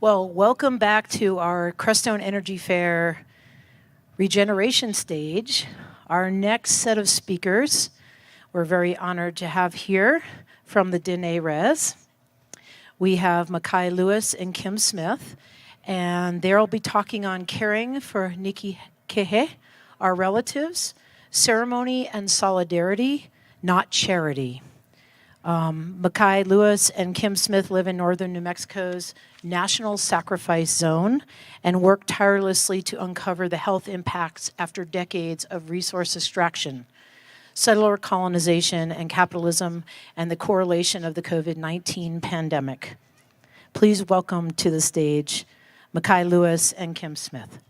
Well, welcome back to our Crestone Energy Fair regeneration stage. Our next set of speakers, we're very honored to have here from the Dene Res. We have Makai Lewis and Kim Smith, and they'll be talking on caring for Nihi, our relatives, ceremony and solidarity, not charity. Makai Lewis and Kim Smith live in northern New Mexico's National Sacrifice Zone and work tirelessly to uncover the health impacts after decades of resource extraction, settler colonization, and capitalism, and the correlation of the COVID-19 pandemic. Please welcome to the stage Makai Lewis and Kim Smith.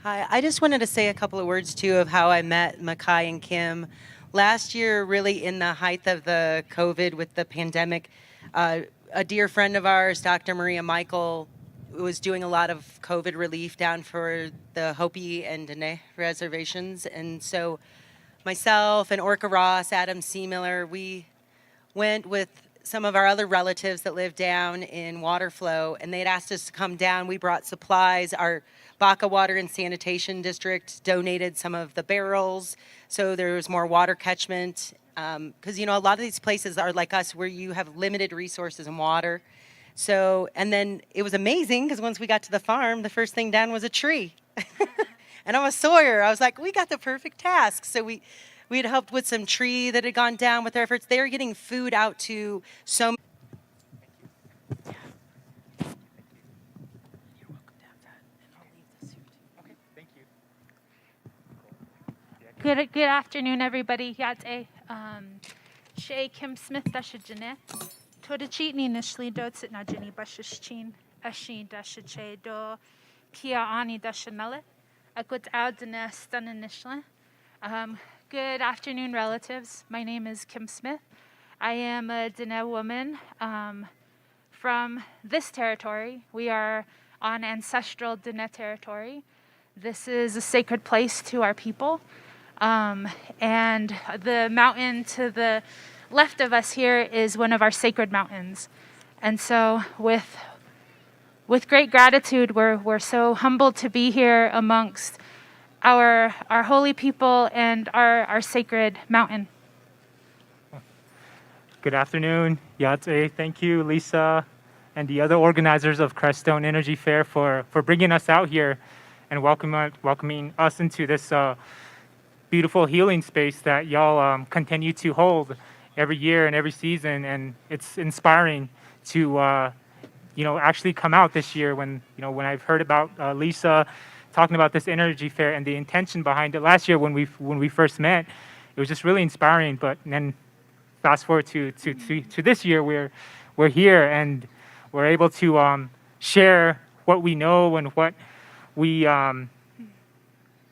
Hi, I just wanted to say a couple of words too of how I met Makai and Kim. Last year, really in the height of the COVID with the pandemic, a dear friend of ours, Dr. Maria Michael, was doing a lot of COVID relief down for the Hopi and Dene reservations. And so myself and Orca Ross, Adam C. Miller, we went with some of our other relatives that live down in Waterflow, and they'd asked us to come down. We brought supplies. Our Baca Water and Sanitation District donated some of the barrels, so there was more water catchment. Because, a lot of these places are like us where you have limited resources and water. So, and then it was amazing because once we got to the farm, the first thing down was a tree. And I'm a sawyer. I was like, we got the perfect task. So we had helped with some tree that had gone down with their efforts. They were getting food out to so many. Good afternoon, everybody. Yate Shay Kim Smith Dashajane. Todachitni Nishli Dotsit Najini Bashichin Ashi Dashache Do Pia Ani Dashanele. Akut Audine Stunanishla. Good afternoon, relatives. My name is Kim Smith. I am a Dene woman from this territory. We are on ancestral Dene territory. This is a sacred place to our people. And the mountain to the left of us here is one of our sacred mountains. And so with great gratitude, we're so humbled to be here amongst our holy people and our sacred mountain. Good afternoon, Yate. Thank you, Lisa, and the other organizers of Crestone Energy Fair for bringing us out here and welcoming us into this beautiful healing space that y'all continue to hold every year and every season. And it's inspiring to actually come out this year when I've heard about Lisa talking about this energy fair and the intention behind it last year when we first met. It was just really inspiring. But then fast forward to this year, we're here and we're able to share what we know and what we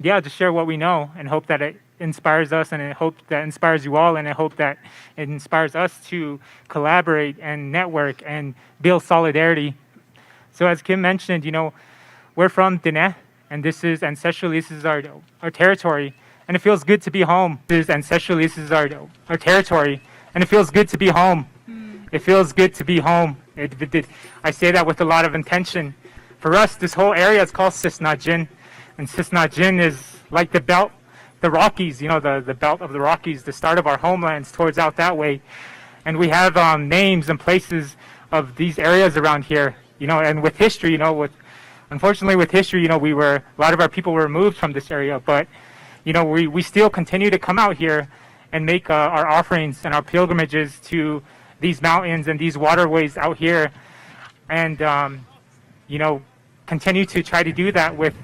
just share what we know and hope that it inspires us, and I hope that inspires you all, and I hope that it inspires us to collaborate and network and build solidarity. So as Kim mentioned, we're from Dene, and this is ancestrally, this is our territory, and it feels good to be home. This is ancestrally, this is our territory, and it feels good to be home. It feels good to be home. I say that with a lot of intention. For us, this whole area is called Cisnajin. And Cisnajin is like the belt, the Rockies, the belt of the Rockies, the start of our homelands towards out that way. And we have names and places of these areas around here, and with history, unfortunately with history, a lot of our people were removed from this area, but, we still continue to come out here and make our offerings and our pilgrimages to these mountains and these waterways out here. And, continue to try to do that with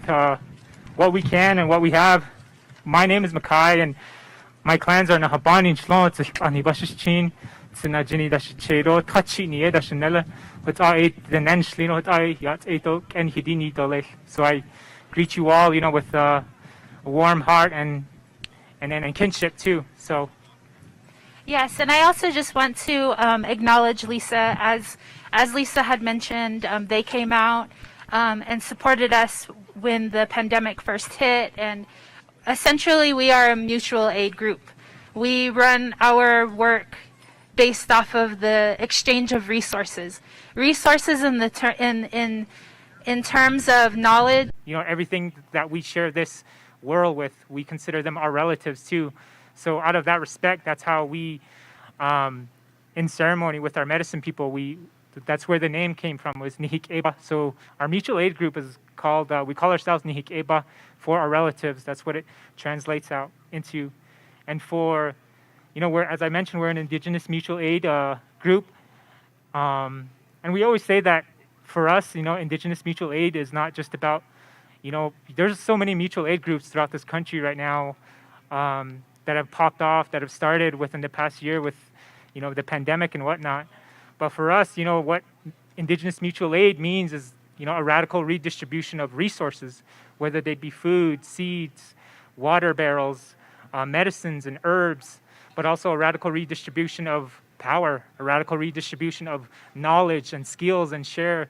what we can and what we have. My name is Makai, and my clans are Nahabani Shlon, Anibashichin, Sinajini Dashchero, Tachini, Dashanella, with I the Nanshlino, I Yat Eto, and Hidini Dole. So I greet you all, with a warm heart and kinship too. So Yes, and I also just want to acknowledge Lisa. As Lisa had mentioned, they came out and supported us when the pandemic first hit, and essentially we are a mutual aid group. We run our work based off of the exchange of resources. Resources in terms of knowledge. Everything that we share this world with, we consider them our relatives too. So out of that respect, that's how we, in ceremony with our medicine people, that's where the name came from, was Nihi. So our mutual aid group is called, we call ourselves Nihi for our relatives. That's what it translates out into. And for, as I mentioned, we're an indigenous mutual aid group. And we always say that for us, indigenous mutual aid is not just about, there's so many mutual aid groups throughout this country right now that have popped off, that have started within the past year with, the pandemic and whatnot. But for us, what indigenous mutual aid means is, a radical redistribution of resources, whether they be food, seeds, water barrels, medicines and herbs, but also a radical redistribution of power, a radical redistribution of knowledge and skills and share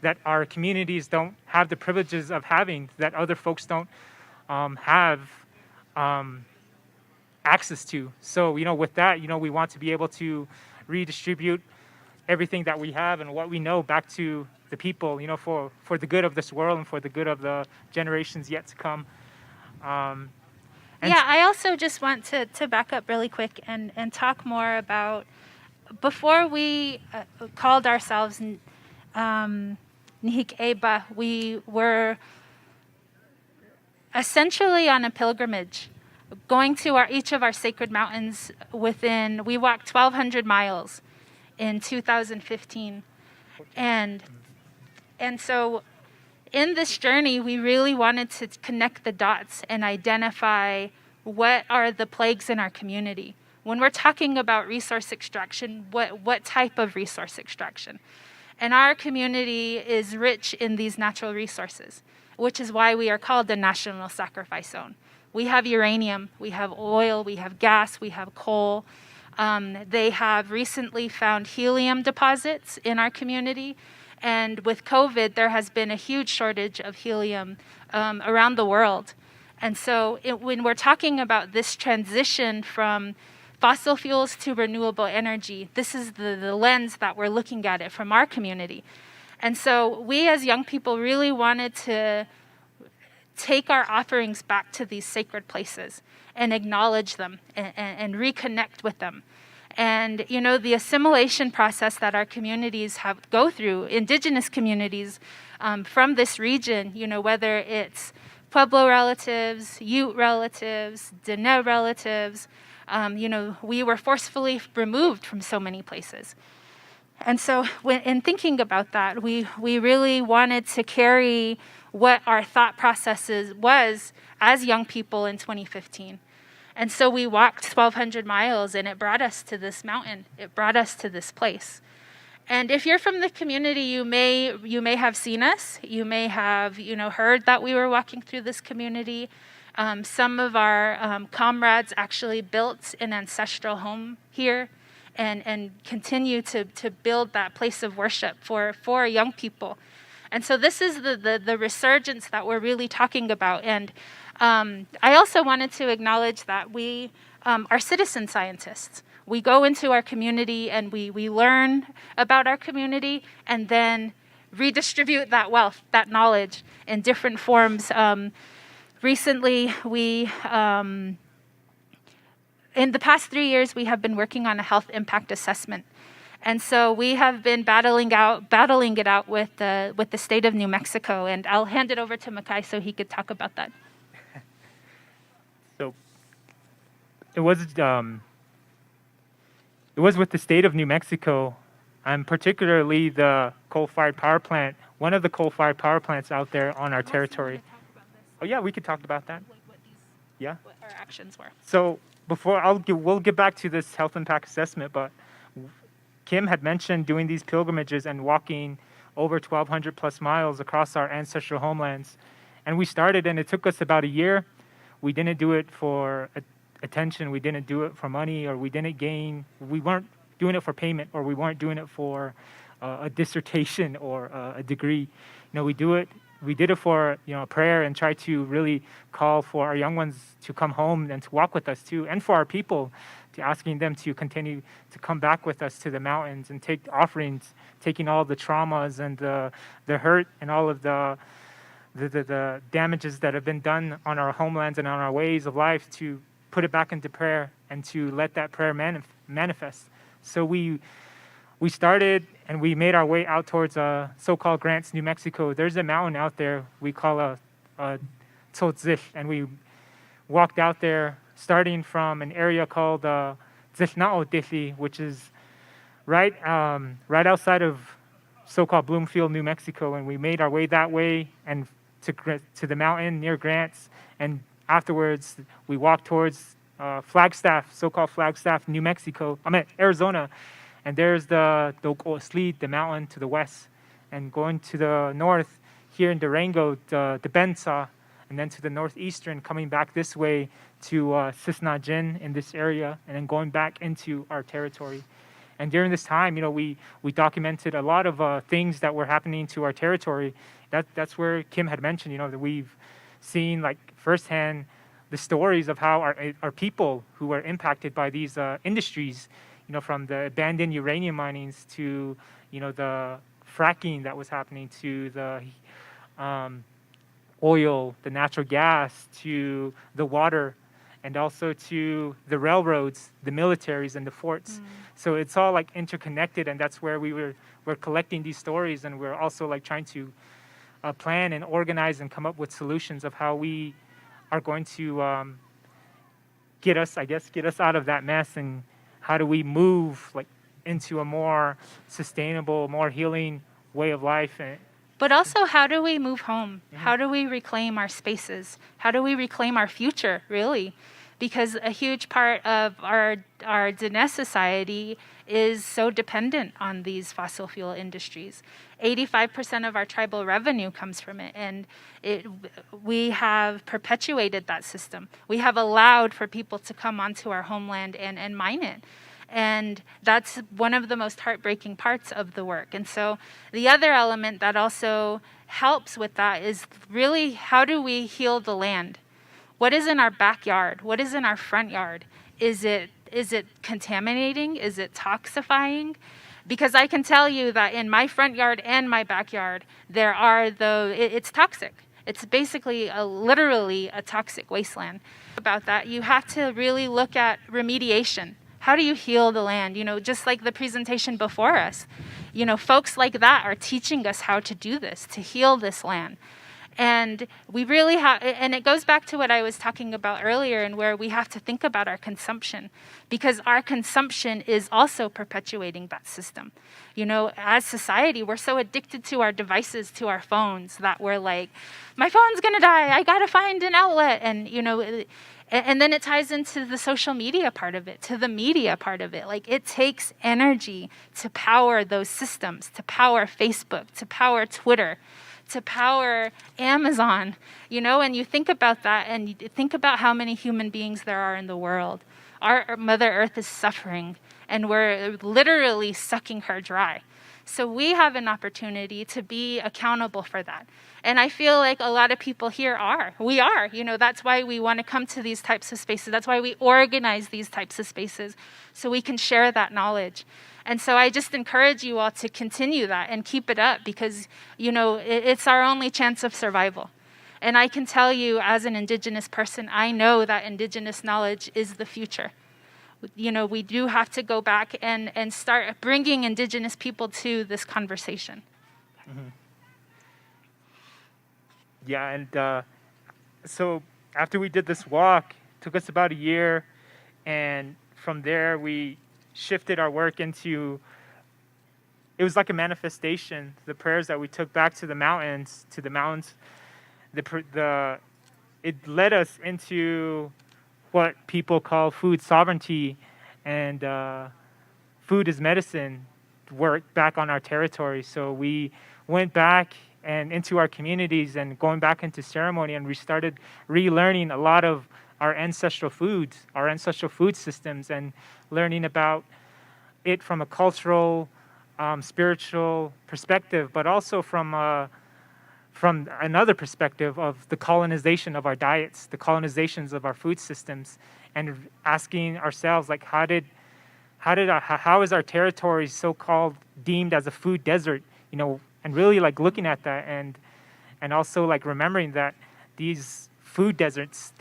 that our communities don't have the privileges of having, that other folks don't have access to. So, with that, we want to be able to redistribute everything that we have and what we know back to the people, for the good of this world and for the good of the generations yet to come. I also just want to back up really quick and talk more about, before we called ourselves Nihi Eba, we were essentially on a pilgrimage, going to each of our sacred mountains we walked 1,200 miles in 2015. And so in this journey, we really wanted to connect the dots and identify what are the plagues in our community. When we're talking about resource extraction, what type of resource extraction? And our community is rich in these natural resources, which is why we are called the National Sacrifice Zone. We have uranium, we have oil, we have gas, we have coal. They have recently found helium deposits in our community. And with COVID, there has been a huge shortage of helium around the world. And so when we're talking about this transition from fossil fuels to renewable energy, this is the lens that we're looking at it from our community. And so we as young people really wanted to take our offerings back to these sacred places and acknowledge them and reconnect with them. And, the assimilation process that our communities go through, indigenous communities from this region, whether it's Pueblo relatives, Ute relatives, Dene relatives, we were forcefully removed from so many places. And so in thinking about that, we really wanted to carry what our thought processes was as young people in 2015. And so we walked 1,200 miles, and it brought us to this mountain. It brought us to this place. And if you're from the community, you may have seen us. You may have heard that we were walking through this community. Some of our comrades actually built an ancestral home here, and continue to build that place of worship for young people. And so this is the resurgence that we're really talking about. And I also wanted to acknowledge that we are citizen scientists. We go into our community and we learn about our community and then redistribute that wealth, that knowledge in different forms. Recently, in the past 3 years, we have been working on a health impact assessment. And so we have been battling it out with the state of New Mexico. And I'll hand it over to Makai so he could talk about that. So it was with the state of New Mexico, and particularly the coal-fired power plant, one of the coal-fired power plants out there on our territory. Oh yeah, we could talk about that. What our actions were. So we'll get back to this health impact assessment, but Kim had mentioned doing these pilgrimages and walking over 1,200 plus miles across our ancestral homelands. And we started, and it took us about a year. We didn't do it for attention. We didn't do it for money, or we weren't doing it for payment, or we weren't doing it for a dissertation or a degree. We did it for a prayer, and try to really call for our young ones to come home and to walk with us too, and for our people to asking them to continue to come back with us to the mountains and take offerings, taking all the traumas and the hurt and all of the damages that have been done on our homelands and on our ways of life, to put it back into prayer and to let that prayer manifest. So we started and we made our way out towards so-called Grants, New Mexico. There's a mountain out there we call a Tzotzil, and we walked out there starting from an area called Zilnao Dithi, which is right outside of so-called Bloomfield, New Mexico, and we made our way that way and to the mountain near Grants, and afterwards we walked towards Flagstaff, so-called Flagstaff, New Mexico. Arizona, and there's the Slid, the mountain to the west, and going to the north here in Durango, the Bensa, and then to the northeastern, coming back this way to Cisnajin in this area, and then going back into our territory. And during this time, we documented a lot of things that were happening to our territory. That's where Kim had mentioned, that we've seen like firsthand the stories of how our people who were impacted by these industries, from the abandoned uranium minings to, the fracking that was happening, to the oil, the natural gas, to the water, and also to the railroads, the militaries, and the forts. So it's all like interconnected, and that's where we're collecting these stories, and we're also like trying to plan and organize and come up with solutions of how we are going to get us out of that mess, and how do we move like into a more sustainable, more healing way of life. But also, how do we move home? How do we reclaim our spaces? How do we reclaim our future, really? Because a huge part of our Diné society is so dependent on these fossil fuel industries. 85% of our tribal revenue comes from it, and we have perpetuated that system. We have allowed for people to come onto our homeland and mine it. And that's one of the most heartbreaking parts of the work. And so the other element that also helps with that is really, how do we heal the land? What is in our backyard? What is in our front yard? Is it contaminating? Is it toxifying? Because I can tell you that in my front yard and my backyard, it's toxic. It's basically literally a toxic wasteland. About that, you have to really look at remediation. How do you heal the land? Just like the presentation before us, folks like that are teaching us how to do this, to heal this land. And we really have, and it goes back to what I was talking about earlier, and where we have to think about our consumption, because our consumption is also perpetuating that system. As society, we're so addicted to our devices, to our phones, that we're like, my phone's gonna die, I gotta find an outlet. And then it ties into the social media part of it, to the media part of it. Like, it takes energy to power those systems, to power Facebook, to power Twitter, to power Amazon, and you think about that, and you think about how many human beings there are in the world. Our Mother Earth is suffering, and we're literally sucking her dry. So we have an opportunity to be accountable for that. And I feel like a lot of people here we are, that's why we want to come to these types of spaces. That's why we organize these types of spaces, so we can share that knowledge. And so I just encourage you all to continue that and keep it up, because, it's our only chance of survival. And I can tell you, as an Indigenous person, I know that Indigenous knowledge is the future. We do have to go back and start bringing Indigenous people to this conversation. Mm-hmm. Yeah, and so after we did this walk, it took us about a year, and from there we shifted our work into, it was like a manifestation. The prayers that we took back to the mountains, it led us into what people call food sovereignty and food is medicine work back on our territory. So we went back and into our communities and going back into ceremony, and we started relearning a lot of our ancestral foods, our ancestral food systems, and learning about it from a cultural, spiritual perspective, but also from another perspective of the colonization of our diets, the colonizations of our food systems, and asking ourselves, like, how is our territory so-called deemed as a food desert, and really like looking at that, and also like remembering that these food deserts,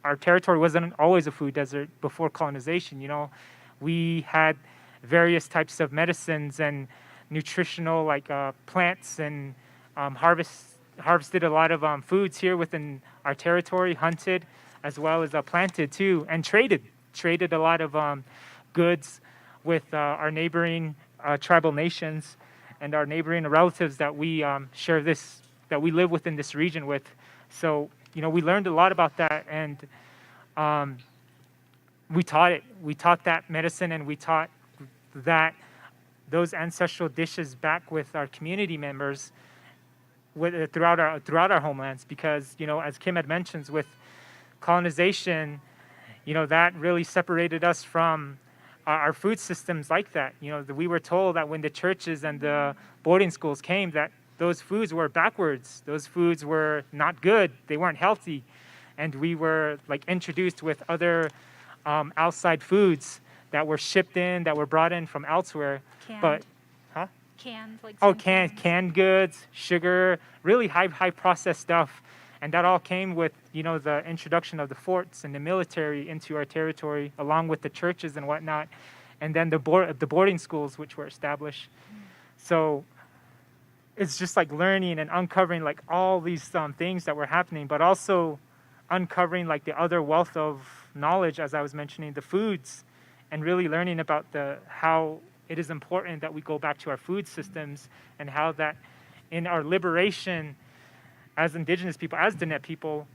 our territory wasn't always a food desert before colonization. We had various types of medicines and nutritional like plants, and harvested a lot of foods here within our territory, hunted as well as planted too, and traded a lot of goods with our neighboring tribal nations and our neighboring relatives that we that we live within this region with. So we learned a lot about that, and we taught it. We taught that medicine, and we taught that those ancestral dishes back with our community members throughout our homelands, because as Kim had mentioned, with colonization, that really separated us from our food systems like that. We were told that when the churches and the boarding schools came, that those foods were backwards. Those foods were not good. They weren't healthy, and we were like introduced with other outside foods that were shipped in, that were brought in from elsewhere. Canned. Huh? Canned, like Canned goods, sugar, really high processed stuff, and that all came with the introduction of the forts and the military into our territory, along with the churches and whatnot, and then the boarding schools which were established. So it's just like learning and uncovering like all these things that were happening, but also uncovering like the other wealth of knowledge, as I was mentioning, the foods, and really learning about how it is important that we go back to our food systems, and how that in our liberation as Indigenous people, as Diné people,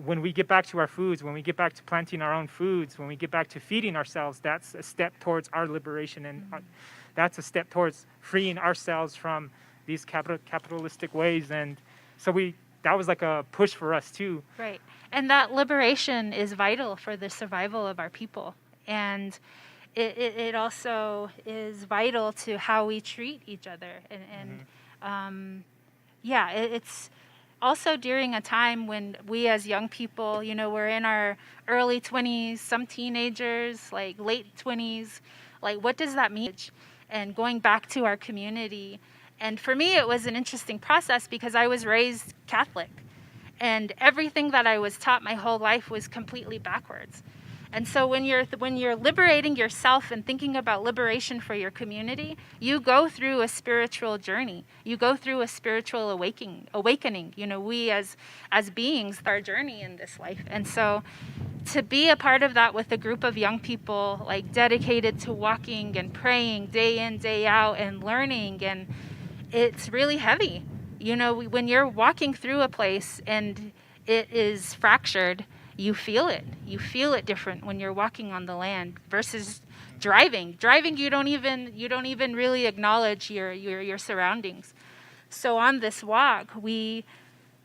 when we get back to our foods, when we get back to planting our own foods, when we get back to feeding ourselves, that's a step towards our liberation, and that's a step towards freeing ourselves from these capitalistic ways. And so that was like a push for us too. Right. And that liberation is vital for the survival of our people. And it also is vital to how we treat each other. And it's also during a time when we as young people, we're in our early 20s, some teenagers, like late 20s. Like, what does that mean? And going back to our community. And for me, it was an interesting process because I was raised Catholic, and everything that I was taught my whole life was completely backwards. And so when you're liberating yourself and thinking about liberation for your community, you go through a spiritual journey. You go through a spiritual awakening. We as beings, our journey in this life. And so to be a part of that with a group of young people, like dedicated to walking and praying day in, day out, and learning, and it's really heavy. When you're walking through a place and it is fractured, you feel it. You feel it different when you're walking on the land versus driving. Driving, you don't even really acknowledge your surroundings. So on this walk, we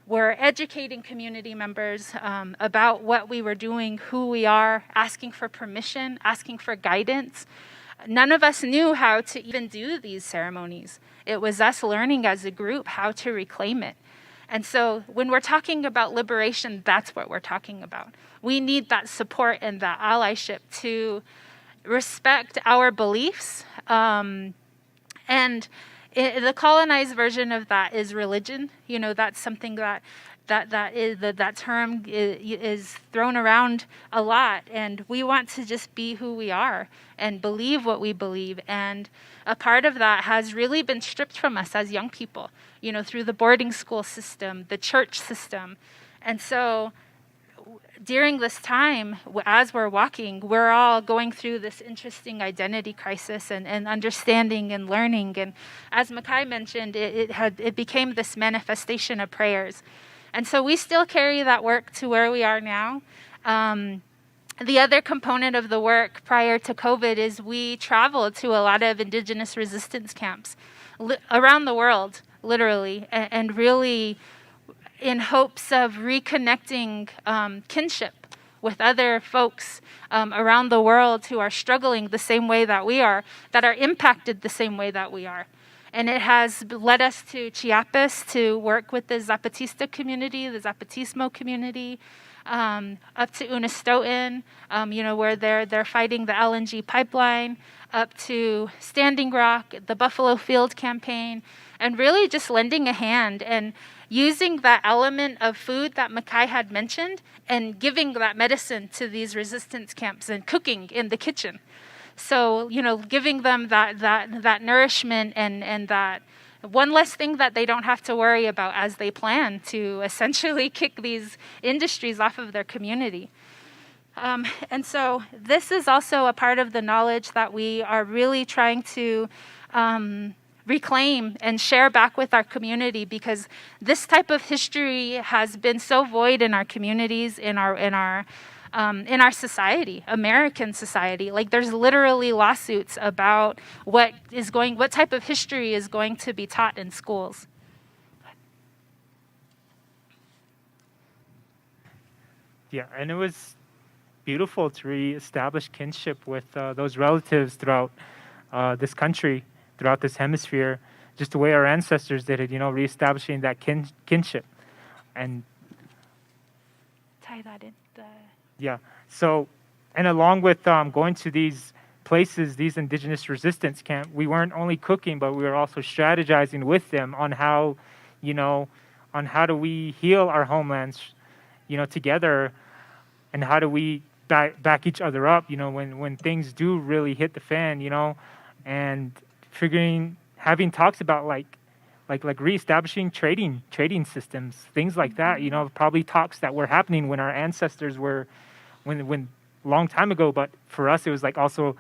were educating community members about what we were doing, who we are, asking for permission, asking for guidance. None of us knew how to even do these ceremonies. It was us learning as a group how to reclaim it. And so when we're talking about liberation, that's what we're talking about. We need that support and that allyship to respect our beliefs. And the colonized version of that is religion. That's something that term is thrown around a lot, and we want to just be who we are and believe what we believe. And a part of that has really been stripped from us as young people, through the boarding school system, the church system. And so during this time, as we're walking, we're all going through this interesting identity crisis and understanding and learning. And as Makai mentioned, it became this manifestation of prayers. And so we still carry that work to where we are now. The other component of the work prior to COVID is we traveled to a lot of Indigenous resistance camps around the world, literally, and really in hopes of reconnecting kinship with other folks around the world who are struggling the same way that we are, that are impacted the same way that we are. And it has led us to Chiapas to work with the Zapatista community, the Zapatismo community, up to Unistoten, where they're fighting the LNG pipeline, up to Standing Rock, the Buffalo Field campaign, and really just lending a hand and using that element of food that Makai had mentioned and giving that medicine to these resistance camps and cooking in the kitchen. So, giving them that nourishment and that one less thing that they don't have to worry about as they plan to essentially kick these industries off of their community. And so this is also a part of the knowledge that we are really trying to reclaim and share back with our community, because this type of history has been so void in our communities, in our society, American society. Like, there's literally lawsuits about what type of history is going to be taught in schools. Yeah, and it was beautiful to reestablish kinship with those relatives throughout this country, throughout this hemisphere, just the way our ancestors did it, reestablishing that kinship. And Tie that in. yeah, so, and along with going to these places, these indigenous resistance camps, we weren't only cooking, but we were also strategizing with them on how, on how do we heal our homelands, together, and how do we back each other up, when things do really hit the fan, and having talks about like reestablishing trading systems, things like that, probably talks that were happening when our ancestors were, when long time ago, but for us it was like also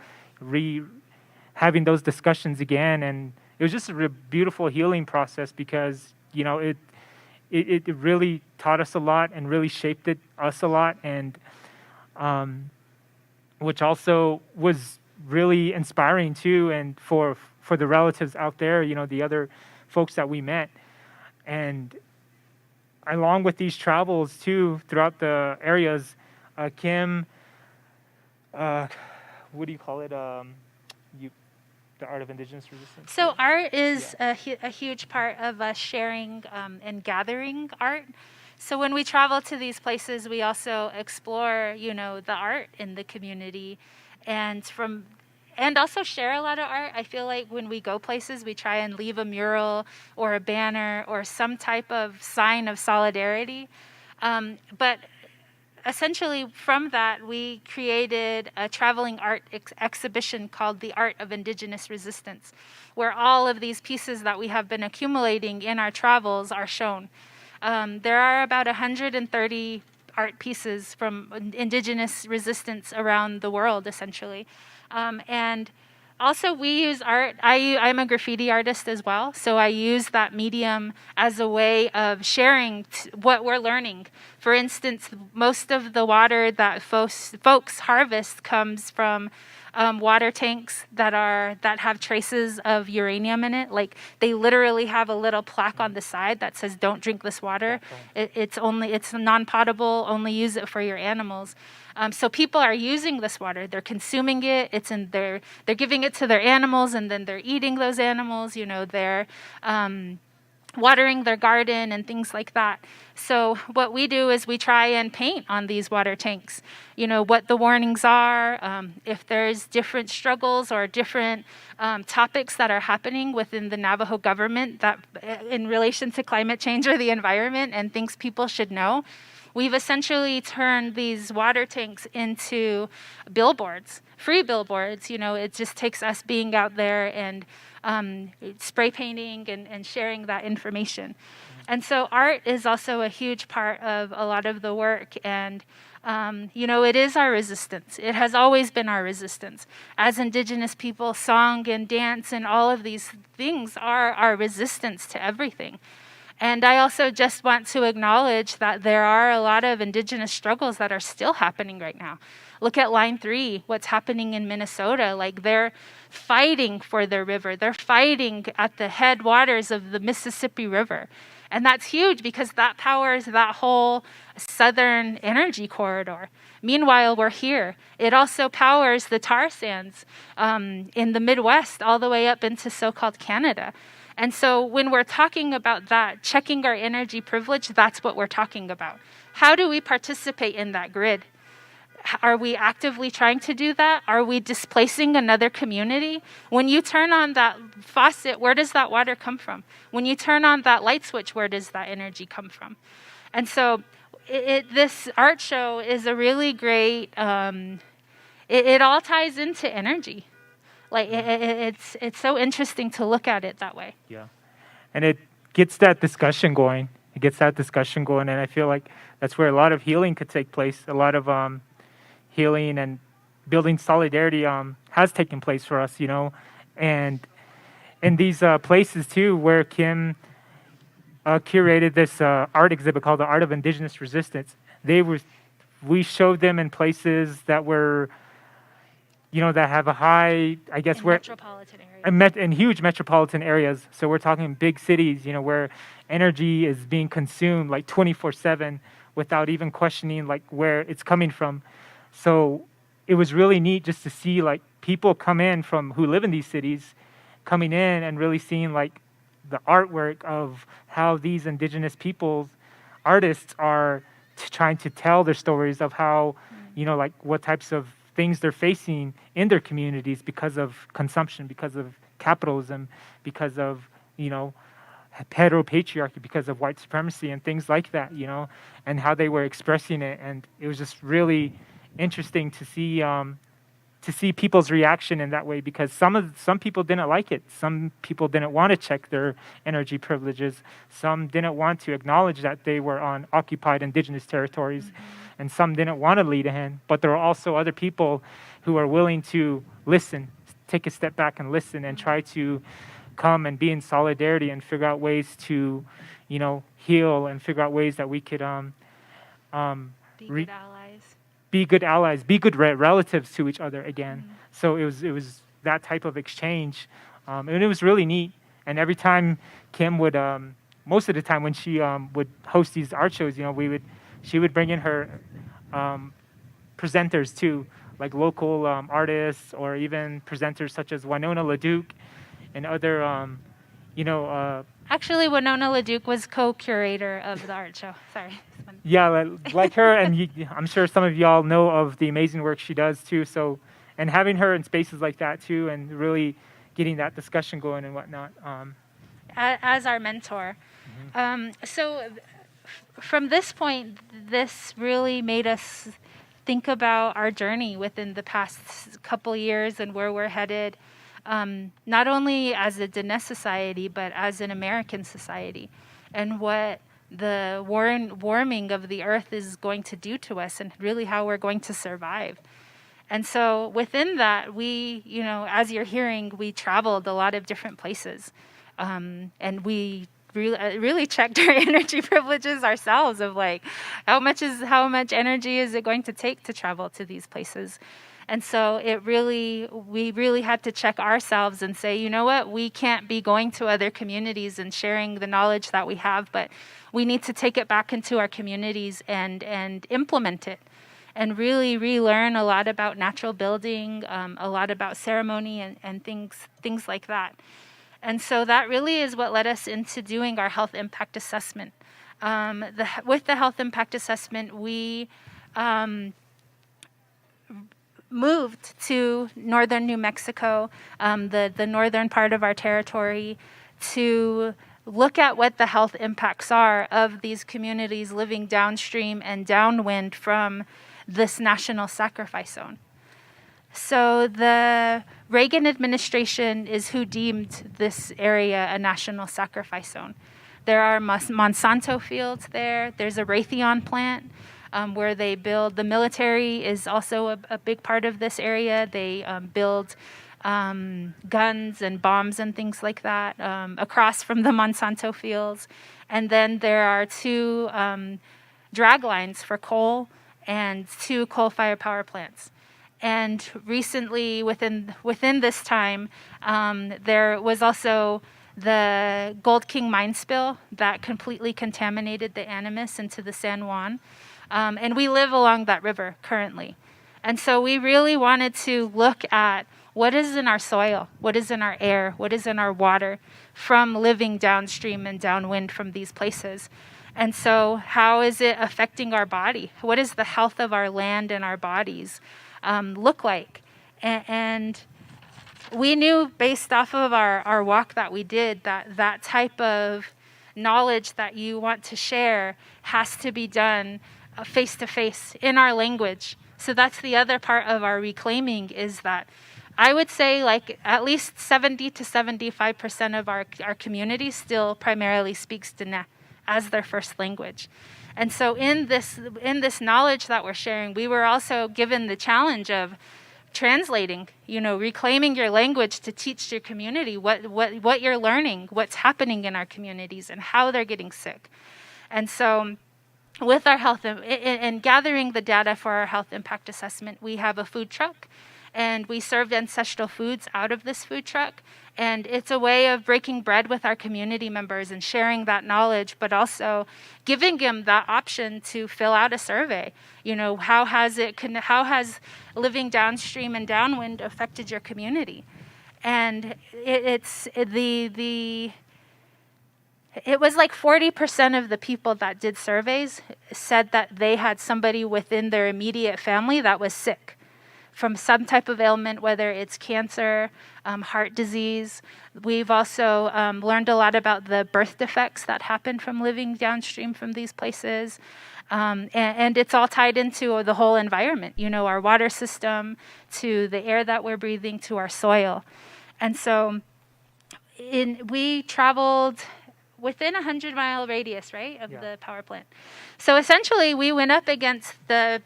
having those discussions again, and it was just a beautiful healing process, because it really taught us a lot and really shaped us a lot, and which also was really inspiring too, and for the relatives out there, the other folks that we met. And along with these travels too throughout the areas, Kim, what do you call it? The art of indigenous resistance. So art is a huge part of us sharing and gathering art. So when we travel to these places, we also explore, the art in the community, and also share a lot of art. I feel like when we go places, we try and leave a mural or a banner or some type of sign of solidarity. But essentially from that, we created a traveling art exhibition called The Art of Indigenous Resistance, where all of these pieces that we have been accumulating in our travels are shown. There are about 130 art pieces from indigenous resistance around the world, essentially. And also we use art. I'm a graffiti artist as well, so I use that medium as a way of sharing what we're learning. For instance, most of the water that folks harvest comes from water tanks that have traces of uranium in it. Like, they literally have a little plaque on the side that says, "Don't drink this water. It's non-potable. Only use it for your animals." So people are using this water. They're consuming it. They're giving it to their animals, and then they're eating those animals. They're watering their garden and things like that. So what we do is we try and paint on these water tanks, what the warnings are, if there's different struggles or different topics that are happening within the Navajo government that in relation to climate change or the environment and things people should know. We've essentially turned these water tanks into billboards, free billboards. It just takes us being out there and spray painting and sharing that information. And so art is also a huge part of a lot of the work. And, it is our resistance. It has always been our resistance. As Indigenous people, song and dance and all of these things are our resistance to everything. And I also just want to acknowledge that there are a lot of Indigenous struggles that are still happening right now. Look at Line 3, what's happening in Minnesota. Like, they're fighting for their river. They're fighting at the headwaters of the Mississippi River. And that's huge because that powers that whole southern energy corridor. Meanwhile, we're here. It also powers the tar sands in the Midwest all the way up into so-called Canada. And so when we're talking about that, checking our energy privilege, that's what we're talking about. How do we participate in that grid? Are we actively trying to do that? Are we displacing another community? When you turn on that faucet, where does that water come from? When you turn on that light switch, where does that energy come from? And so this art show is a really great, it all ties into energy. Like it's so interesting to look at it that way. Yeah, and it gets that discussion going. And I feel like that's where a lot of healing could take place. A lot of healing and building solidarity has taken place for us, and in these places too, where Kim curated this art exhibit called The Art of Indigenous Resistance. We showed them in places that were, that have a high, I guess, where Metropolitan area. in huge metropolitan areas. So we're talking big cities, where energy is being consumed like 24/7 without even questioning like where it's coming from. So it was really neat just to see like people come in from who live in these cities, coming in and really seeing like the artwork of how these indigenous peoples, artists are trying to tell their stories of how, like what types of things they're facing in their communities because of consumption, because of capitalism, because of, heteropatriarchy, because of white supremacy and things like that, and how they were expressing it. And it was just really interesting to see people's reaction in that way, because some people didn't like it. Some people didn't want to check their energy privileges. Some didn't want to acknowledge that they were on occupied indigenous territories, and some didn't want to lead a hand. But there are also other people who are willing to listen, take a step back and listen, and try to come and be in solidarity and figure out ways to, heal, and figure out ways that we could Be good allies. be good relatives to each other again. So it was that type of exchange, and it was really neat. And every time Kim would, most of the time when she would host these art shows, she would bring in her presenters too, like local artists, or even presenters such as Winona LaDuke and other, Actually, Winona LaDuke was co-curator of the art show. Sorry. yeah, like her, and I'm sure some of y'all know of the amazing work she does too. So, and having her in spaces like that too, and really getting that discussion going and whatnot. As our mentor. So from this point, this really made us think about our journey within the past couple years and where we're headed, not only as a Diné society, but as an American society, and what the warming of the earth is going to do to us, and really how we're going to survive. And so within that, we, as you're hearing, we traveled a lot of different places, and we really checked our energy privileges ourselves of like, how much energy is it going to take to travel to these places? And so we really had to check ourselves and say, you know what, we can't be going to other communities and sharing the knowledge that we have, but we need to take it back into our communities and implement it, and really relearn a lot about natural building, a lot about ceremony and things like that. And so that really is what led us into doing our health impact assessment. With the health impact assessment, we moved to northern New Mexico, the northern part of our territory, to look at what the health impacts are of these communities living downstream and downwind from this national sacrifice zone. So the Reagan administration is who deemed this area a national sacrifice zone. There are Monsanto fields there. There's a Raytheon plant where they build. The military is also a big part of this area. They build guns and bombs and things like that across from the Monsanto fields. And then there are two drag lines for coal and two coal-fired power plants. And recently, within this time, there was also the Gold King mine spill that completely contaminated the Animas into the San Juan. And we live along that river currently. And so we really wanted to look at What is in our soil? What is in our air? What is in our water from living downstream and downwind from these places? And so how is it affecting our body? What does the health of our land and our bodies look like? And we knew based off of our walk that we did that type of knowledge that you want to share has to be done face to face in our language. So that's the other part of our reclaiming, is that I would say like at least 70 to 75% of our community still primarily speaks Diné as their first language. And so in this knowledge that we're sharing, we were also given the challenge of translating, reclaiming your language to teach your community what you're learning, what's happening in our communities and how they're getting sick. And so with our health and gathering the data for our health impact assessment, we have a food truck, and we served ancestral foods out of this food truck. And it's a way of breaking bread with our community members and sharing that knowledge, but also giving them that option to fill out a survey. How has living downstream and downwind affected your community? And it was like 40% of the people that did surveys said that they had somebody within their immediate family that was sick from some type of ailment, whether it's cancer, heart disease. We've also learned a lot about the birth defects that happen from living downstream from these places. And it's all tied into the whole environment, our water system, to the air that we're breathing, to our soil. And so we traveled within a 100-mile radius, right, of the power plant. So essentially, we went up against the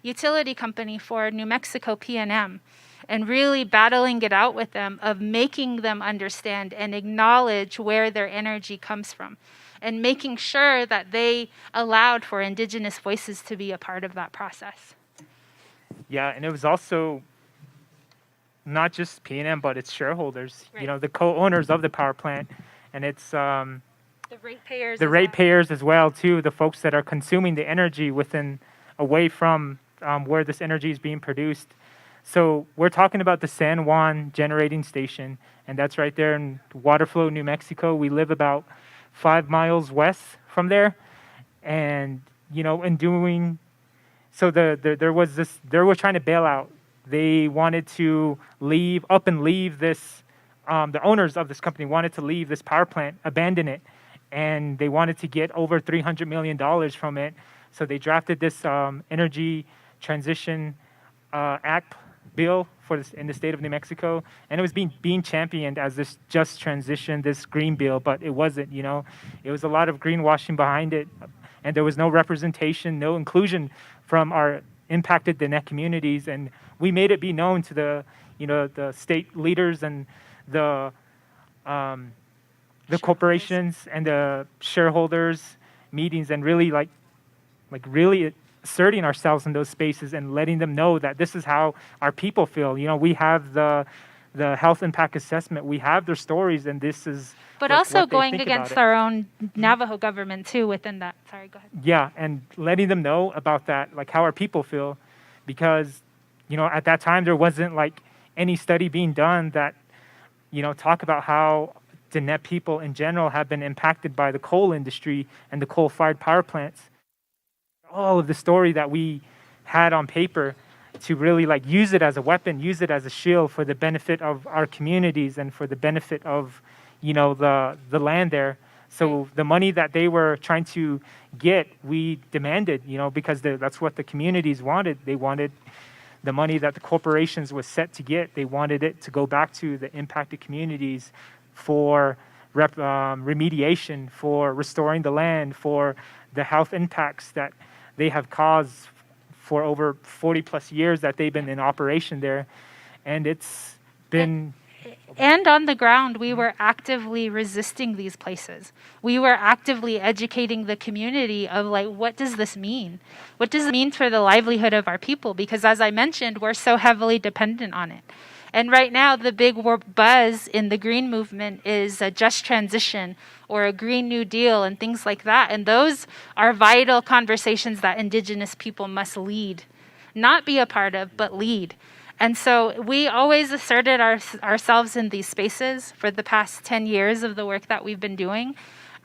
utility company for New Mexico P&M and really battling it out with them, of making them understand and acknowledge where their energy comes from, and making sure that they allowed for Indigenous voices to be a part of that process. Yeah, and it was also not just P&M, but its shareholders, Right. The co-owners of the power plant, and it's The ratepayers. the ratepayers as well, too, the folks that are consuming the energy away from where this energy is being produced. So we're talking about the San Juan generating station, and that's right there in Waterflow, New Mexico. We live about 5 miles west from there, and in doing so, they were trying to bail out. They wanted to leave this. The owners of this company wanted to leave this power plant, abandon it, and they wanted to get over $300 million from it. So they drafted this energy transition act bill in the state of New Mexico, and it was being championed as this just transition, this green bill, but it wasn't. It was a lot of greenwashing behind it, and there was no representation, no inclusion from our impacted Diné communities, and we made it be known to the state leaders and the corporations and the shareholders meetings, and really really asserting ourselves in those spaces and letting them know that this is how our people feel. We have the health impact assessment, we have their stories, and this is But what also they going think against about it. our own Navajo government too within that. Sorry, go ahead. Yeah, and letting them know about that, like how our people feel, because at that time there wasn't any study being done that talk about how Diné people in general have been impacted by the coal industry and the coal-fired power plants. All of the story that we had on paper to really use it as a weapon, use it as a shield for the benefit of our communities and for the benefit of the land there. So the money that they were trying to get, we demanded, because that's what the communities wanted. They wanted the money that the corporations was set to get. They wanted it to go back to the impacted communities for remediation, for restoring the land, for the health impacts that they have caused for over 40 plus years that they've been in operation there. And it's been... And on the ground, we were actively resisting these places. We were actively educating the community of what does this mean? What does it mean for the livelihood of our people? Because as I mentioned, we're so heavily dependent on it. And right now, the big buzz in the green movement is a just transition or a Green New Deal and things like that. And those are vital conversations that Indigenous people must lead, not be a part of, but lead. And so we always asserted ourselves in these spaces for the past 10 years of the work that we've been doing.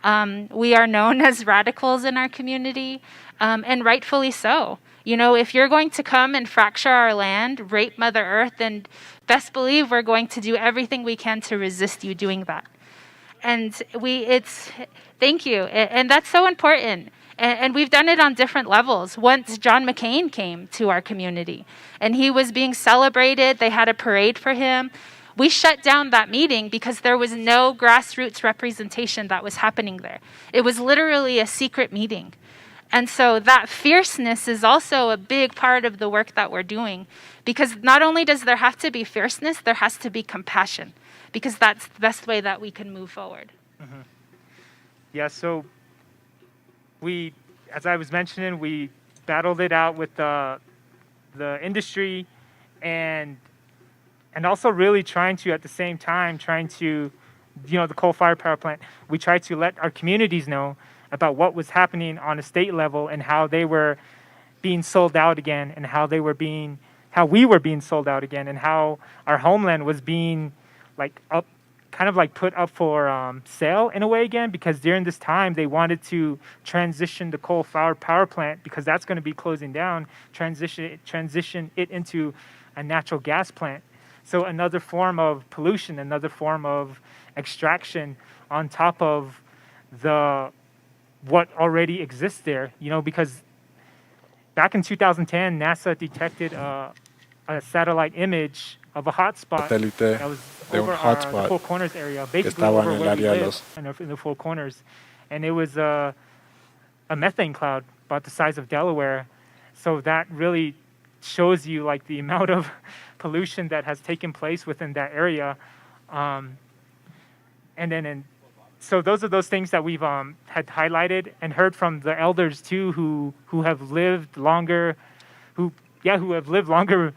We are known as radicals in our community, and rightfully so. You know, if you're going to come and fracture our land, rape Mother Earth, then best believe we're going to do everything we can to resist you doing that. And thank you. And that's so important. And we've done it on different levels. Once John McCain came to our community and he was being celebrated, they had a parade for him. We shut down that meeting because there was no grassroots representation that was happening there. It was literally a secret meeting. And so that fierceness is also a big part of the work that we're doing, because not only does there have to be fierceness, there has to be compassion, because that's the best way that we can move forward. Mm-hmm. Yeah, so as I was mentioning, we battled it out with the industry and also really trying to, at the same time, the coal-fired power plant, we tried to let our communities know about what was happening on a state level and how they were being sold out again, and how we were being sold out again, and how our homeland was being put up for sale in a way again, because during this time they wanted to transition the coal-fired power plant, because that's going to be closing down, transition it into a natural gas plant. So another form of pollution, another form of extraction on top of what already exists there, because back in 2010, NASA detected a satellite image of a hotspot that was over the Four Corners area, basically over where we live in the Four Corners. And it was a methane cloud about the size of Delaware. So that really shows you the amount of pollution that has taken place within that area. So those are those things that we've had highlighted and heard from the elders too, who have lived longer, who have lived longer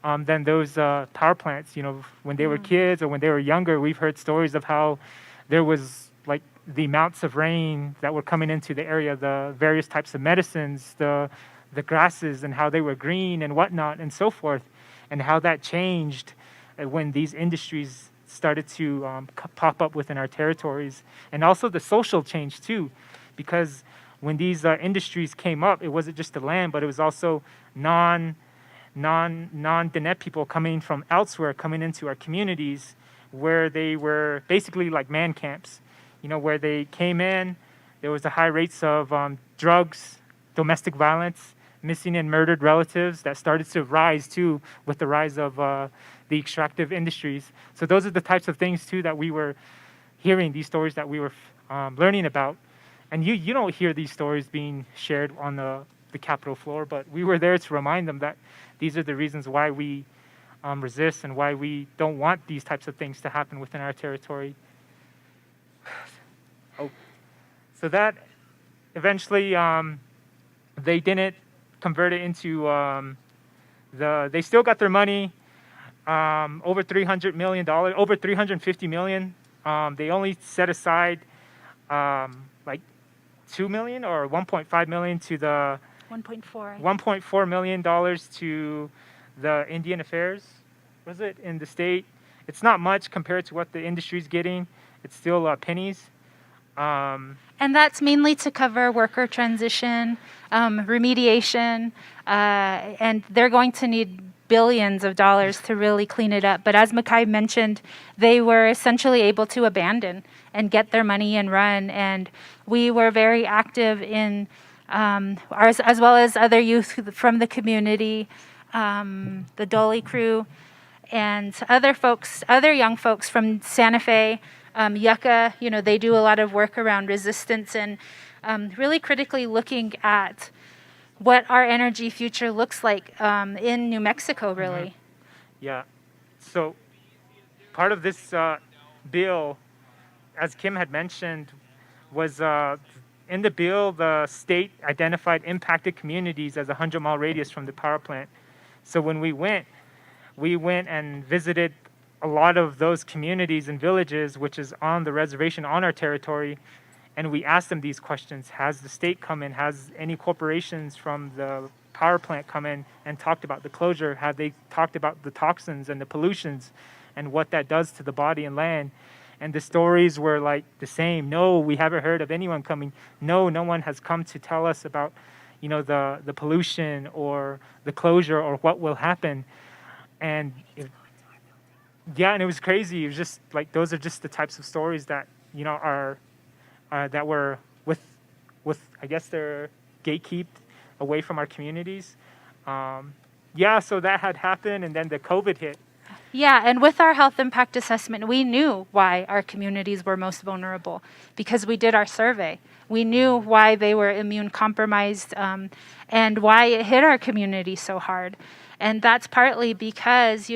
than those power plants. When they were kids or when they were younger, we've heard stories of how there was the amounts of rain that were coming into the area, the various types of medicines, the grasses, and how they were green and whatnot and so forth, and how that changed when these industries started to pop up within our territories. And also the social change too, because when these industries came up, it wasn't just the land, but it was also non-Diné people coming from elsewhere, coming into our communities, where they were basically like man camps, where they came in. There was a high rates of drugs, domestic violence, missing and murdered relatives that started to rise too with the rise of the extractive industries. So those are the types of things too that we were hearing, these stories that we were learning about. And you don't hear these stories being shared on the Capitol floor, but we were there to remind them that these are the reasons why we resist and why we don't want these types of things to happen within our territory. So that eventually they didn't convert it into they still got their money, over $300 million, over $350 million. They only set aside like $2 million or $1.5 million to the 1.4 million dollars to the Indian Affairs, was it, in the state. It's not much compared to what the industry's getting. It's still pennies. And that's mainly to cover worker transition, remediation, and they're going to need billions of dollars to really clean it up. But as Makai mentioned, they were essentially able to abandon and get their money and run. And we were very active in, as well as other youth from the community, the Dolly crew, and other young folks from Santa Fe, Yucca. They do a lot of work around resistance and really critically looking at what our energy future looks like in New Mexico, really. Mm-hmm. Yeah. So part of this bill, as Kim had mentioned, was in the bill, the state identified impacted communities as a 100-mile radius from the power plant. So when we went and visited a lot of those communities and villages, which is on the reservation on our territory, and we asked them these questions. Has the state come in? Has any corporations from the power plant come in and talked about the closure, how they talked about the toxins and the pollutions and what that does to the body and land. And the stories were like the same. No, we haven't heard of anyone coming. No, no one has come to tell us about, the pollution or the closure or what will happen. And and it was crazy. It was just like, those are just the types of stories that, are that were with I guess they're gatekept away from our communities. So that had happened, and then the COVID hit. Yeah, and with our health impact assessment, we knew why our communities were most vulnerable because we did our survey. We knew why they were immune compromised and why it hit our community so hard. And that's partly because,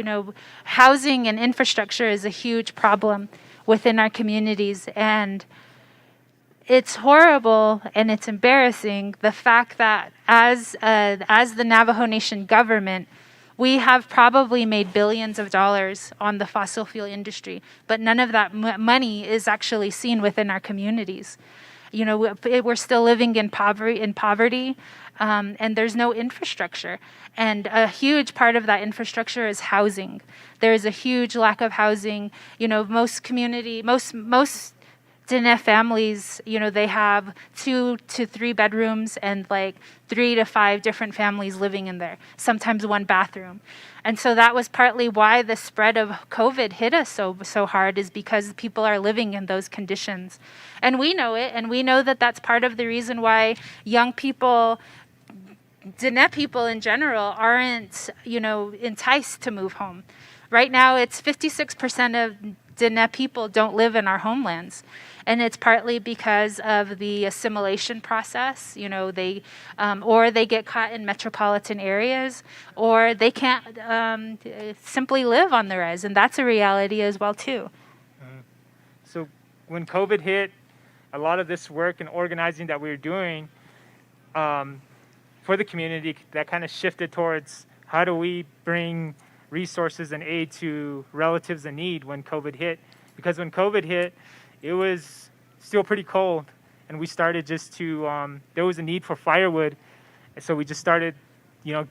housing and infrastructure is a huge problem within our communities. And it's horrible and it's embarrassing, the fact that as the Navajo Nation government, we have probably made billions of dollars on the fossil fuel industry, but none of that money is actually seen within our communities. We're still living in poverty, and there's no infrastructure. And a huge part of that infrastructure is housing. There is a huge lack of housing. Most Diné families, they have 2 to 3 bedrooms and like 3 to 5 different families living in there, sometimes 1 bathroom. And so that was partly why the spread of COVID hit us so hard, is because people are living in those conditions. And we know it, and we know that that's part of the reason why young people, Diné people in general, aren't, enticed to move home. Right now, it's 56% of Diné people don't live in our homelands. And it's partly because of the assimilation process. They get caught in metropolitan areas, or they can't simply live on the res, and that's a reality as well too. So when COVID hit, a lot of this work and organizing that we were doing for the community, that kind of shifted towards how do we bring resources and aid to relatives in need when COVID hit. Because when COVID hit, it was still pretty cold, and we started just to, there was a need for firewood. And so we just started,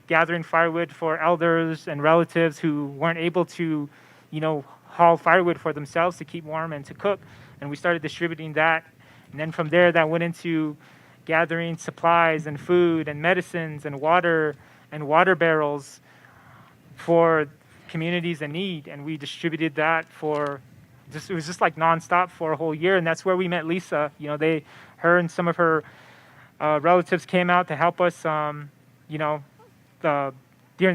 gathering firewood for elders and relatives who weren't able to, haul firewood for themselves to keep warm and to cook. And we started distributing that. And then from there, that went into gathering supplies and food and medicines and water barrels for communities in need. And we distributed that it was just like nonstop for a whole year. And that's where we met Lisa. Her and some of her relatives came out to help us, during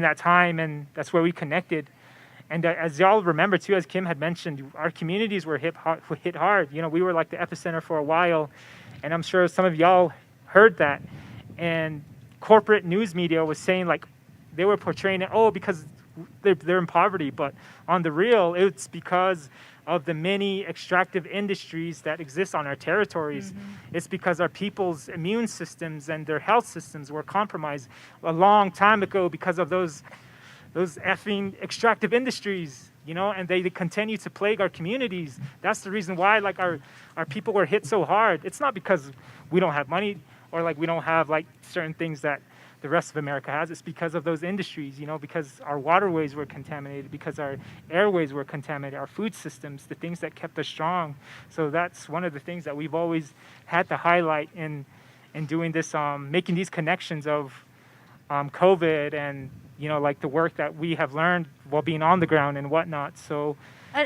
that time. And that's where we connected. And as y'all remember too, as Kim had mentioned, our communities were hit hard. We were like the epicenter for a while. And I'm sure some of y'all heard that. And corporate news media was saying, like, they were portraying it, because they're in poverty. But on the real, it's because of the many extractive industries that exist on our territories. Mm-hmm. It's because our people's immune systems and their health systems were compromised a long time ago because of those effing extractive industries, and they continue to plague our communities. That's the reason why, like, our people were hit so hard. It's not because we don't have money or like we don't have like certain things that the rest of America has. It's because of those industries, because our waterways were contaminated, because our airways were contaminated, our food systems, the things that kept us strong. So that's one of the things that we've always had to highlight in doing this, making these connections of COVID and, like the work that we have learned while being on the ground and whatnot. So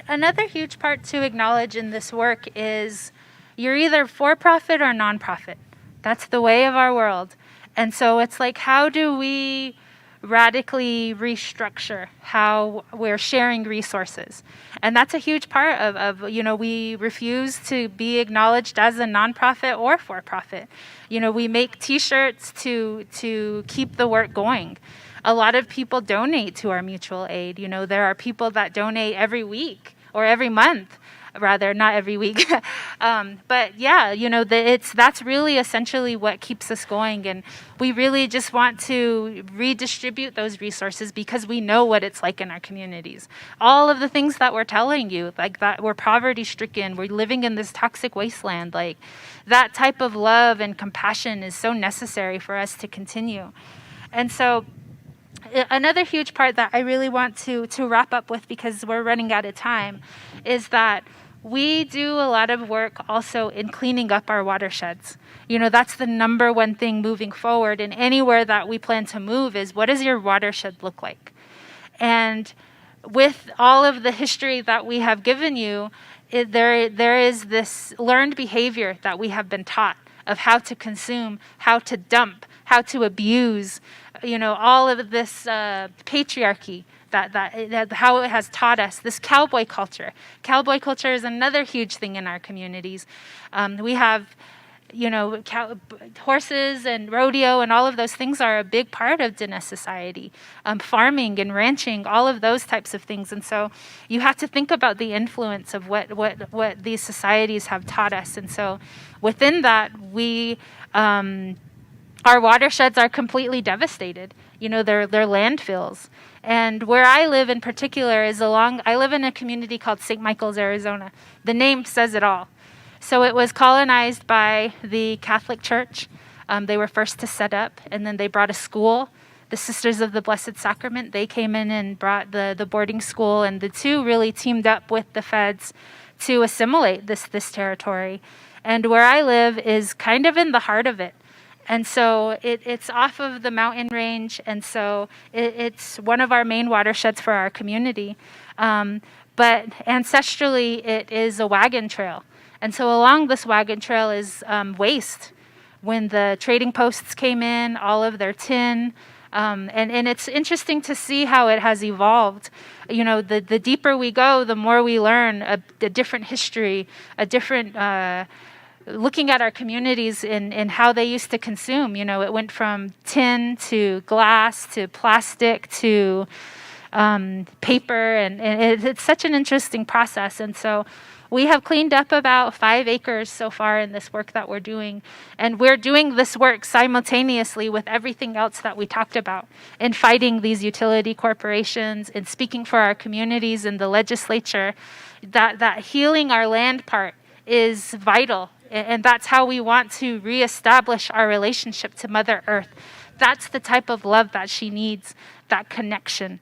another huge part to acknowledge in this work is you're either for-profit or non-profit. That's the way of our world. And so it's like, how do we radically restructure how we're sharing resources? And that's a huge part of we refuse to be acknowledged as a nonprofit or for-profit. We make T-shirts to keep the work going. A lot of people donate to our mutual aid. There are people that donate every week or every month. Rather, not every week. But yeah, that's really essentially what keeps us going. And we really just want to redistribute those resources because we know what it's like in our communities. All of the things that we're telling you, like that we're poverty stricken, we're living in this toxic wasteland, like that type of love and compassion is so necessary for us to continue. And so another huge part that I really want to wrap up with, because we're running out of time, is that we do a lot of work also in cleaning up our watersheds. You know, that's the number one thing moving forward, and anywhere that we plan to move is, what does your watershed look like? And with all of the history that we have given you, there is this learned behavior that we have been taught of how to consume, how to dump, how to abuse, you know, all of this patriarchy that how it has taught us, this cowboy culture. Cowboy culture is another huge thing in our communities. We have, you know, horses and rodeo and all of those things are a big part of Diné society. Farming and ranching, all of those types of things. And so you have to think about the influence of what these societies have taught us. And so within that, we our watersheds are completely devastated. You know, they're landfills. And where I live in particular is I live in a community called St. Michael's, Arizona. The name says it all. So it was colonized by the Catholic Church. They were first to set up, and then they brought a school. The Sisters of the Blessed Sacrament, they came in and brought the boarding school, and the two really teamed up with the feds to assimilate this territory. And where I live is kind of in the heart of it. And so it's off of the mountain range, and so it's one of our main watersheds for our community. But ancestrally, it is a wagon trail. And so along this wagon trail is waste. When the trading posts came in, all of their tin, and it's interesting to see how it has evolved. You know, the deeper we go, the more we learn a different history, a different looking at our communities and how they used to consume. You know, it went from tin to glass to plastic to paper, and it's such an interesting process. And so we have cleaned up about 5 acres so far in this work that we're doing. And we're doing this work simultaneously with everything else that we talked about in fighting these utility corporations and speaking for our communities in the legislature. That healing our land part is vital. And that's how we want to reestablish our relationship to Mother Earth. That's the type of love that she needs, that connection.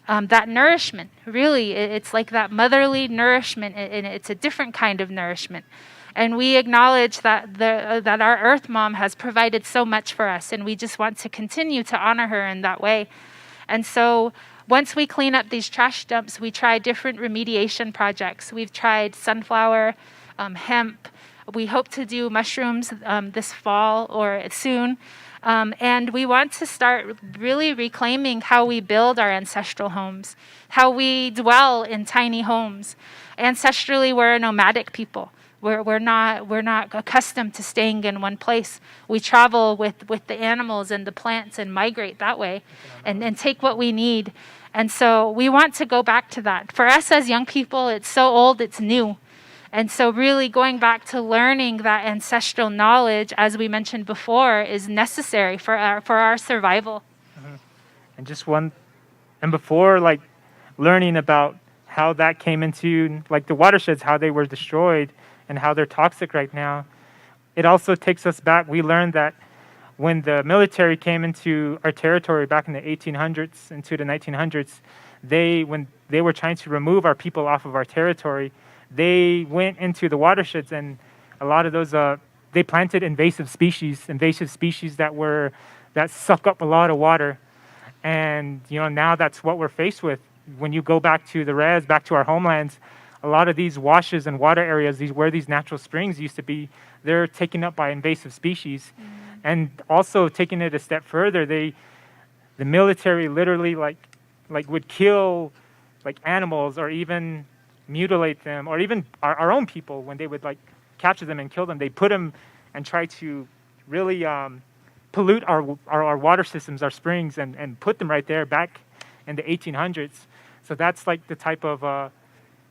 That nourishment, really, it's like that motherly nourishment, and it's a different kind of nourishment. And we acknowledge that that our Earth Mom has provided so much for us, and we just want to continue to honor her in that way. And so once we clean up these trash dumps, we try different remediation projects. We've tried sunflower, hemp. We hope to do mushrooms this fall or soon. And we want to start really reclaiming how we build our ancestral homes, how we dwell in tiny homes. Ancestrally, we're a nomadic people. We're not accustomed to staying in one place. We travel with the animals and the plants and migrate that way and take what we need. And so we want to go back to that. For us as young people, it's so old, it's new. And so really going back to learning that ancestral knowledge, as we mentioned before, is necessary for our survival. Mm-hmm. And before like learning about how that came into like the watersheds, how they were destroyed and how they're toxic right now, it also takes us back. We learned that when the military came into our territory back in the 1800s into the 1900s, when they were trying to remove our people off of our territory, they went into the watersheds, and a lot of those they planted invasive species that suck up a lot of water. And you know, now that's what we're faced with. When you go back to the res, back to our homelands, a lot of these washes and water areas, where these natural springs used to be, they're taken up by invasive species. Mm-hmm. And also taking it a step further, the military literally like would kill like animals or even mutilate them, or even our own people. When they would like capture them and kill them, they put them and try to really pollute our water systems, our springs, and put them right there back in the 1800s. So that's like the type of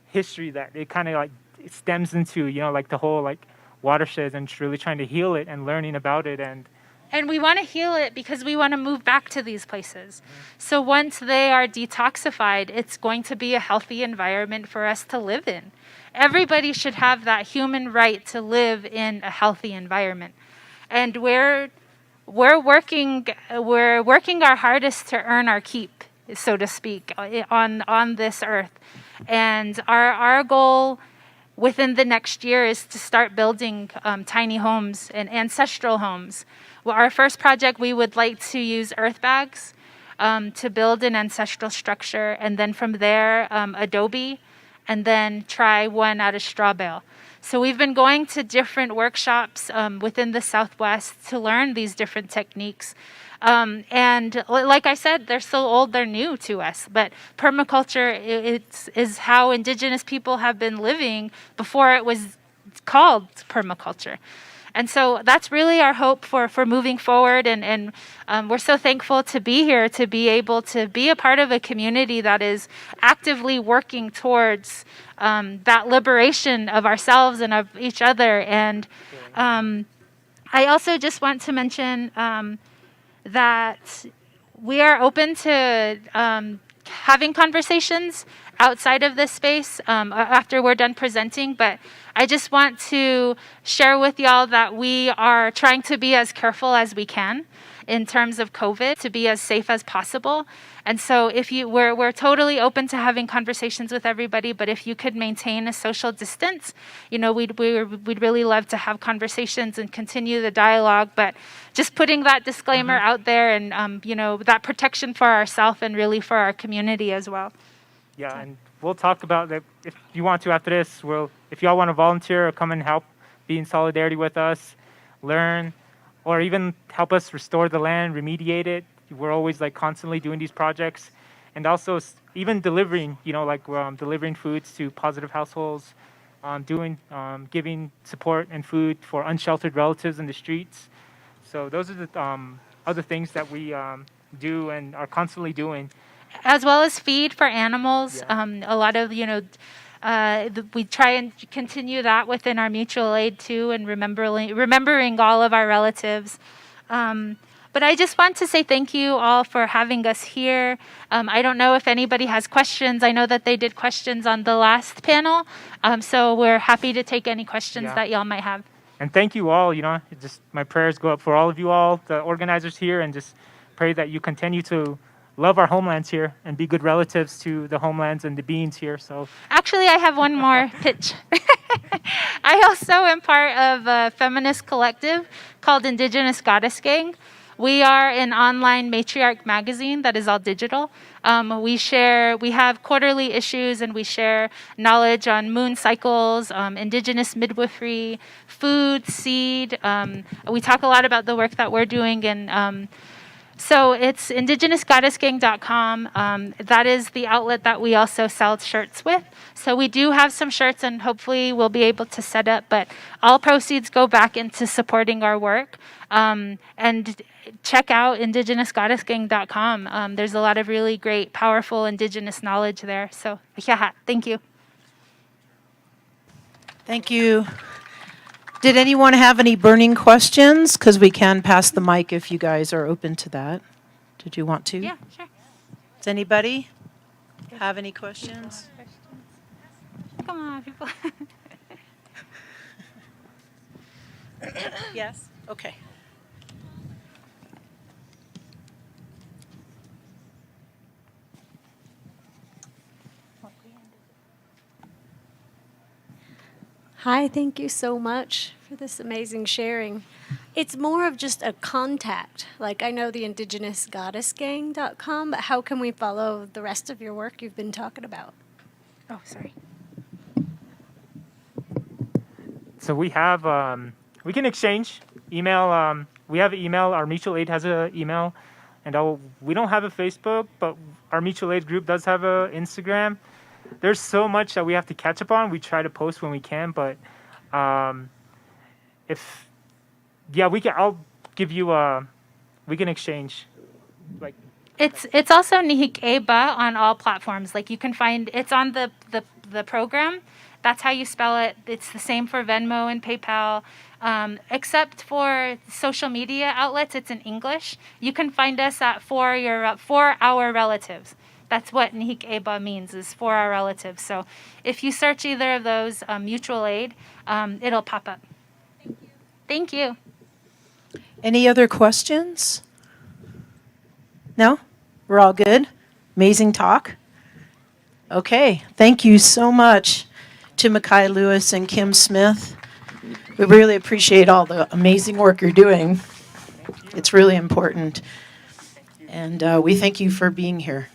history that it kind of like it stems into, you know, like the whole like watersheds, and really trying to heal it and learning about it. And we want to heal it because we want to move back to these places. Mm-hmm. So once they are detoxified, it's going to be a healthy environment for us to live in. Everybody should have that human right to live in a healthy environment. And where we're working our hardest to earn our keep, so to speak, on this earth. And our goal within the next year is to start building tiny homes and ancestral homes. Well, our first project, we would like to use earth bags to build an ancestral structure, and then from there, adobe, and then try one out of straw bale. So we've been going to different workshops within the Southwest to learn these different techniques. And like I said, they're so old, they're new to us. But permaculture is how indigenous people have been living before it was called permaculture. And so that's really our hope for moving forward. And we're so thankful to be here, to be able to be a part of a community that is actively working towards that liberation of ourselves and of each other. And I also just want to mention that we are open to having conversations outside of this space after we're done presenting. But I just want to share with y'all that we are trying to be as careful as we can in terms of COVID, to be as safe as possible. And so we're totally open to having conversations with everybody, but if you could maintain a social distance, we'd really love to have conversations and continue the dialogue. But just putting that disclaimer out there, and that protection for ourselves and really for our community as well. Yeah, and we'll talk about that if you want to after this. If y'all want to volunteer or come and help, be in solidarity with us, learn, or even help us restore the land, remediate it. We're always constantly doing these projects, and also even delivering, delivering foods to positive households, giving support and food for unsheltered relatives in the streets. So those are the other things that we do and are constantly doing. As well as feed for animals. Yeah. A lot of, we try and continue that within our mutual aid too, and remembering all of our relatives. But I just want to say thank you all for having us here. I don't know if anybody has questions. I know that they did questions on the last panel. So we're happy to take any questions that y'all might have. And thank you all. Just my prayers go up for all of you all, the organizers here, and just pray that you continue to love our homelands here and be good relatives to the homelands and the beings here. So actually, I have one more pitch. I also am part of a feminist collective called Indigenous Goddess Gang. We are an online matriarch magazine that is all digital. We have quarterly issues, and we share knowledge on moon cycles, indigenous midwifery, food, seed. We talk a lot about the work that we're doing, and so it's indigenousgoddessgang.com. That is the outlet that we also sell shirts with. So we do have some shirts, and hopefully we'll be able to set up, but all proceeds go back into supporting our work. And check out indigenousgoddessgang.com. There's a lot of really great, powerful indigenous knowledge there. So yeah, thank you. Thank you. Did anyone have any burning questions? Because we can pass the mic if you guys are open to that. Did you want to? Yeah, sure. Does anybody have any questions? Come on, people. Yes? Okay. Hi, thank you so much for this amazing sharing. It's more of just a contact. I know the indigenousgoddessgang.com, but how can we follow the rest of your work you've been talking about? Oh, sorry. So we have, we can exchange email. We have an email. Our mutual aid has an email. And we don't have a Facebook, but our mutual aid group does have an Instagram. There's so much that we have to catch up on. We try to post when we can, but I'll give you we can exchange. It's also Nihi on all platforms. You can find it's on the program. That's how you spell it. It's the same for Venmo and PayPal. Except for social media outlets, it's in English. You can find us at for our relatives. That's what Nihi means, is for our relatives. So if you search either of those, mutual aid, it'll pop up. Thank you. Any other questions? No? We're all good? Amazing talk? Okay, thank you so much to Makai Lewis and Kim Smith. We really appreciate all the amazing work you're doing. It's really important. And we thank you for being here.